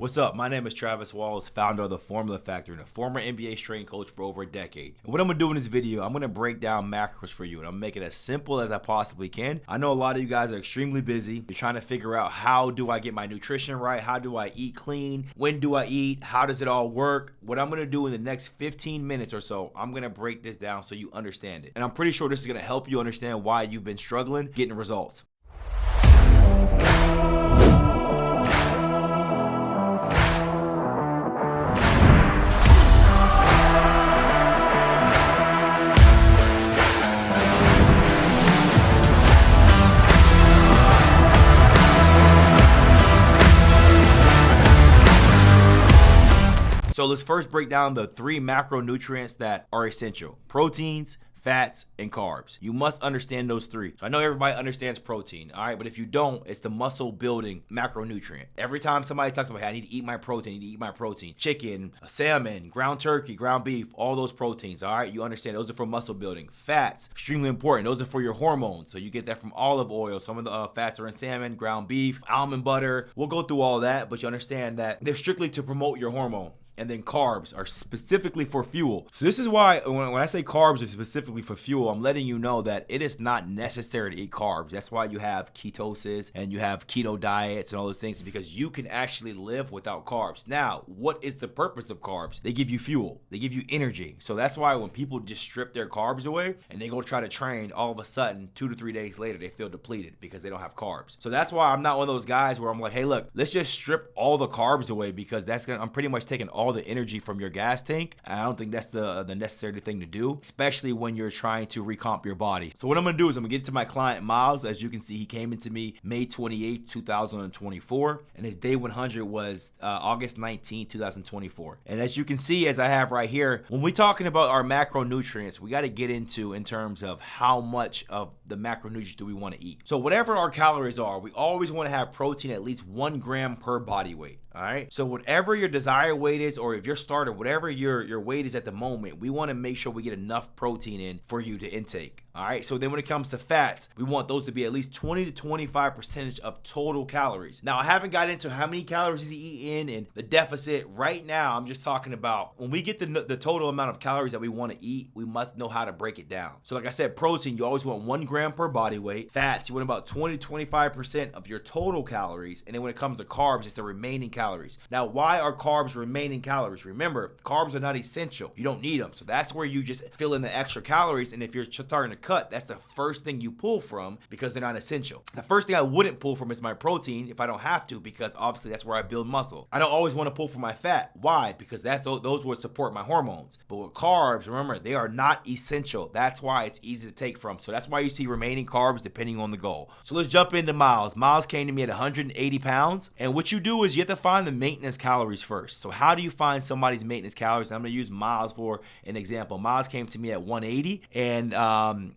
What's up? My name is Travis Wallace, founder of The Formula Factory and a former NBA strength coach for over a decade. And what I'm going to do in this video, I'm going to break down macros for you and I'm making it as simple as I possibly can. I know a lot of you guys are extremely busy. You're trying to figure out, how do I get my nutrition right? How do I eat clean? When do I eat? How does it all work? What I'm going to do in the next 15 minutes or so, I'm going to break this down so you understand it. And I'm pretty sure this is going to help you understand why you've been struggling getting results. So let's first break down the three macronutrients that are essential: proteins, fats, and carbs. You must understand those three. So I know everybody understands protein, all right? But if you don't, it's the muscle building macronutrient. Every time somebody talks about, hey, I need to eat my protein, I need to eat my protein. Chicken, salmon, ground turkey, ground beef, all those proteins, all right? You understand those are for muscle building. Fats, extremely important. Those are for your hormones. So you get that from olive oil. Some of the fats are in salmon, ground beef, almond butter. We'll go through all that, but you understand that they're strictly to promote your hormone. And then carbs are specifically for fuel. So this is why when I say carbs are specifically for fuel, I'm letting you know that it is not necessary to eat carbs. That's why you have ketosis and you have keto diets and all those things, because you can actually live without carbs. Now, what is the purpose of carbs? They give you fuel. They give you energy. So that's why when people just strip their carbs away and they go try to train, all of a sudden, 2 to 3 days later, they feel depleted because they don't have carbs. So that's why I'm not one of those guys where I'm like, hey, look, let's just strip all the carbs away, because I'm pretty much taking all the energy from your gas tank. I don't think that's the necessary thing to do, especially when you're trying to recomp your body. So what I'm gonna do is I'm gonna get to my client Miles. As you can see, he came into me May 28, 2024, and his day 100 was August 19, 2024. And as you can see, as I have right here, when we're talking about our macronutrients, we got to get into in terms of how much of the macronutrients do we want to eat. So whatever our calories are, we always want to have protein at least 1 gram per body weight. All right. So whatever your desired weight is, or if you're starter, whatever your weight is at the moment, we want to make sure we get enough protein in for you to intake. All right. So then when it comes to fats, we want those to be at least 20 to 25% of total calories. Now, I haven't got into how many calories he's eating and the deficit right now. I'm just talking about when we get the total amount of calories that we want to eat, we must know how to break it down. So like I said, protein, you always want 1 gram per body weight. Fats, you want about 20 to 25% of your total calories. And then when it comes to carbs, it's the remaining calories. Now, why are carbs remaining calories? Remember, carbs are not essential. You don't need them. So that's where you just fill in the extra calories. And if you're starting to cut, that's the first thing you pull from, because they're not essential. The first thing I wouldn't pull from is my protein if I don't have to, because obviously that's where I build muscle. I don't always want to pull from my fat. Why? Because those would support my hormones. But with carbs, remember, they are not essential. That's why it's easy to take from. So that's why you see remaining carbs depending on the goal. So let's jump into Miles. Miles came to me at 180 pounds. And what you do is you have to find the maintenance calories first. So how do you find somebody's maintenance calories? I'm going to use Miles for an example. Miles came to me at 180, and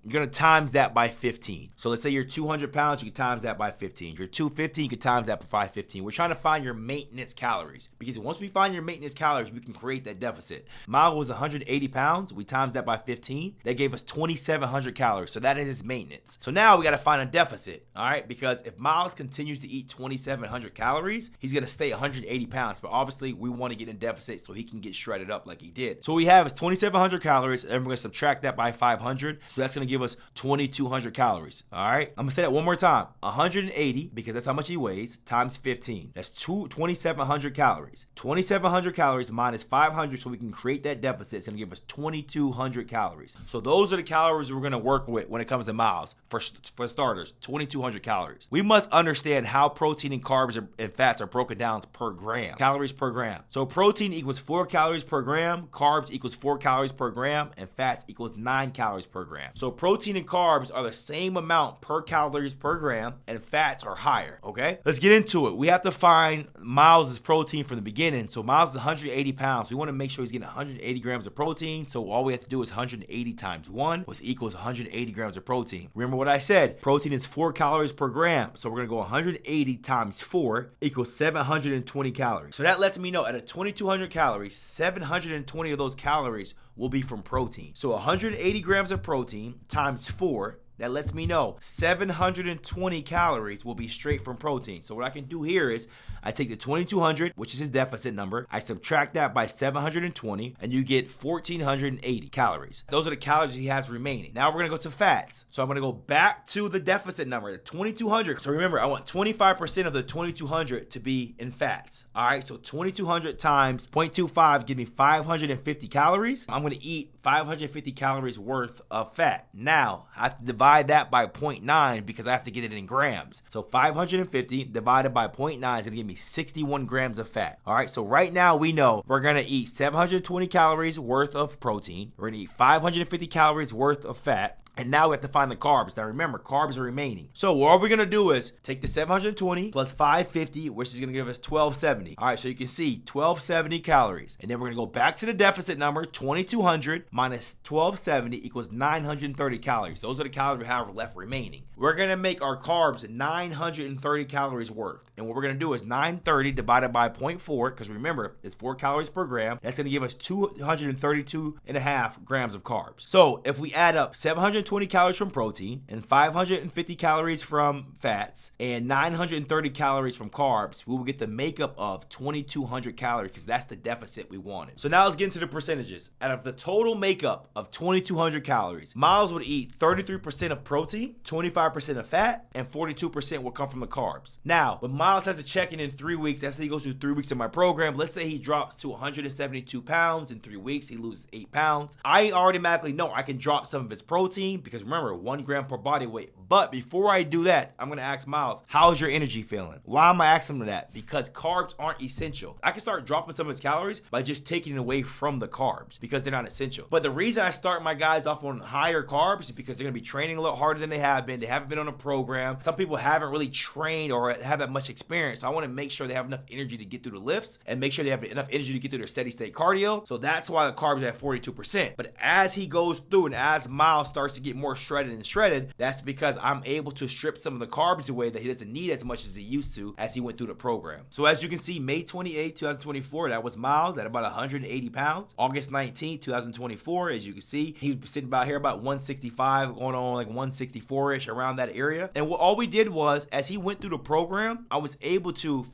you're going to times that by 15. So let's say you're 200 pounds, you can times that by 15. You're 250, you can times that by 15. We're trying to find your maintenance calories, because once we find your maintenance calories, we can create that deficit. Miles was 180 pounds. We times that by 15. That gave us 2,700 calories. So that is his maintenance. So now we got to find a deficit, all right? Because if Miles continues to eat 2,700 calories, he's going to stay 180 pounds. But obviously, we want to get in deficit so he can get shredded up like he did. So what we have is 2,700 calories, and we're going to subtract that by 500. So that's going to give us 2,200 calories. All right. I'm going to say that one more time. 180, because that's how much he weighs, times 15. That's 2,700 calories. 2,700 calories minus 500, so we can create that deficit. It's going to give us 2,200 calories. So those are the calories we're going to work with when it comes to Miles. For starters, 2,200 calories. We must understand how protein and carbs and fats are broken down per gram. Calories per gram. So protein equals 4 calories per gram, carbs equals 4 calories per gram, and fats equals 9 calories per gram. So protein and carbs are the same amount per calories per gram, and fats are higher, okay? Let's get into it. We have to find Miles' protein from the beginning. So Miles is 180 pounds. We want to make sure he's getting 180 grams of protein. So all we have to do is 180 times 1, which equals 180 grams of protein. Remember what I said? Protein is 4 calories per gram. So we're going to go 180 times 4 equals 720 calories. So that lets me know at a 2,200 calories, 720 of those calories will be from protein. So 180 grams of protein times 4, that lets me know 720 calories will be straight from protein. So what I can do here is I take the 2200, which is his deficit number, I subtract that by 720, and you get 1480 calories. Those are the calories he has remaining. Now we're gonna go to fats. So I'm gonna go back to the deficit number, the 2200. So remember, I want 25% of the 2200 to be in fats. All right, so 2200 times 0.25 give me 550 calories. I'm gonna eat 550 calories worth of fat. Now I have to divide that by 0.9 because I have to get it in grams. So 550 divided by 0.9 is gonna give me 61 grams of fat. All right, so right now we know we're gonna eat 720 calories worth of protein. We're gonna eat 550 calories worth of fat. And now we have to find the carbs. Now remember, carbs are remaining. So what we're gonna do is take the 720 plus 550, which is gonna give us 1270. All right, so you can see 1270 calories. And then we're gonna go back to the deficit number, 2200 minus 1270 equals 930 calories. Those are the calories we have left remaining. We're gonna make our carbs 930 calories worth. And what we're gonna do is 930 divided by 0.4, because remember, it's 4 calories per gram. That's gonna give us 232.5 grams of carbs. So if we add up 720 calories from protein and 550 calories from fats and 930 calories from carbs, we will get the makeup of 2200 calories because that's the deficit we wanted. So now let's get into the percentages. Out of the total makeup of 2200 calories, Miles would eat 33% of protein, 25% of fat, and 42% will come from the carbs. Now, when Miles has a check-in in 3 weeks, that's he goes through 3 weeks of my program. Let's say he drops to 172 pounds in 3 weeks, he loses 8 pounds. I automatically know I can drop some of his protein because remember, 1 gram per body weight. But before I do that, I'm gonna ask Miles, how's your energy feeling? Why am I asking him that? Because carbs aren't essential. I can start dropping some of his calories by just taking it away from the carbs because they're not essential. But the reason I start my guys off on higher carbs is because they're gonna be training a lot harder than they have been. They haven't been on a program. Some people haven't really trained or have that much experience. So I wanna make sure they have enough energy to get through the lifts and make sure they have enough energy to get through their steady state cardio. So that's why the carbs are at 42%. But as he goes through and as Miles starts to get more shredded, that's because I'm able to strip some of the carbs away that he doesn't need as much as he used to as he went through the program. So as you can see, May 28, 2024, that was Miles at about 180 pounds. August 19, 2024, as you can see, he was sitting about here about 165, going on like 164-ish, around that area. And all we did was, as he went through the program, I was able to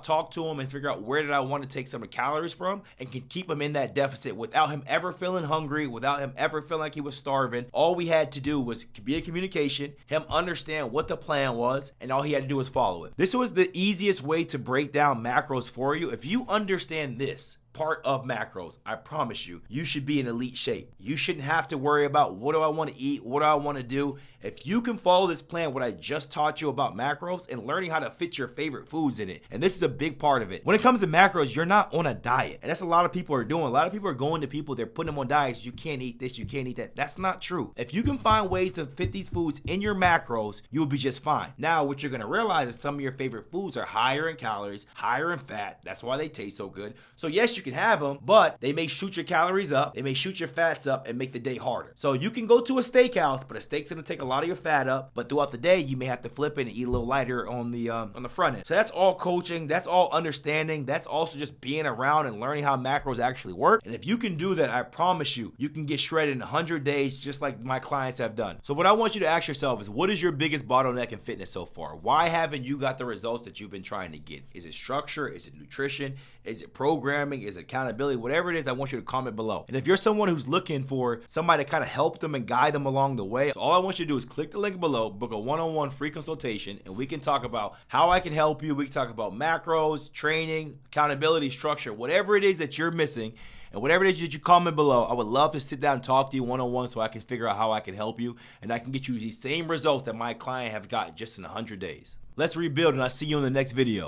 talk to him and figure out where did I want to take some of the calories from and can keep him in that deficit without him ever feeling hungry, without him ever feeling like he was starving. All we had to do was be a communication, him understand what the plan was, and all he had to do was follow it. This was the easiest way to break down macros for you. If you understand this part of macros, I promise you, you should be in elite shape. You shouldn't have to worry about what do I want to eat, what do I want to do. If you can follow this plan, what I just taught you about macros and learning how to fit your favorite foods in it, and this is a big part of it. When it comes to macros, you're not on a diet, and that's a lot of people are doing. A lot of people are going to people, they're putting them on diets. You can't eat this, you can't eat that. That's not true. If you can find ways to fit these foods in your macros, you'll be just fine. Now, what you're gonna realize is some of your favorite foods are higher in calories, higher in fat. That's why they taste so good. So yes, you can have them, but they may shoot your calories up, they may shoot your fats up and make the day harder. So you can go to a steakhouse, but a steak's gonna take a lot of your fat up, but throughout the day you may have to flip it and eat a little lighter on the front end. So that's all coaching, that's all understanding, that's also just being around and learning how macros actually work. And if you can do that, I promise you, you can get shredded in 100 days just like my clients have done. So what I want you to ask yourself is, what is your biggest bottleneck in fitness so far? Why haven't you got the results that you've been trying to get? Is it structure? Is it nutrition? Is it programming? Is it accountability? Whatever it is, I want you to comment below. And if you're someone who's looking for somebody to kind of help them and guide them along the way, so all I want you to do is click the link below, book a one-on-one free consultation, and we can talk about how I can help you. We can talk about macros, training, accountability, structure, whatever it is that you're missing. And whatever it is that you comment below, I would love to sit down and talk to you one-on-one so I can figure out how I can help you and I can get you these same results that my client have got just in 100 days. Let's rebuild, and I'll see you in the next video.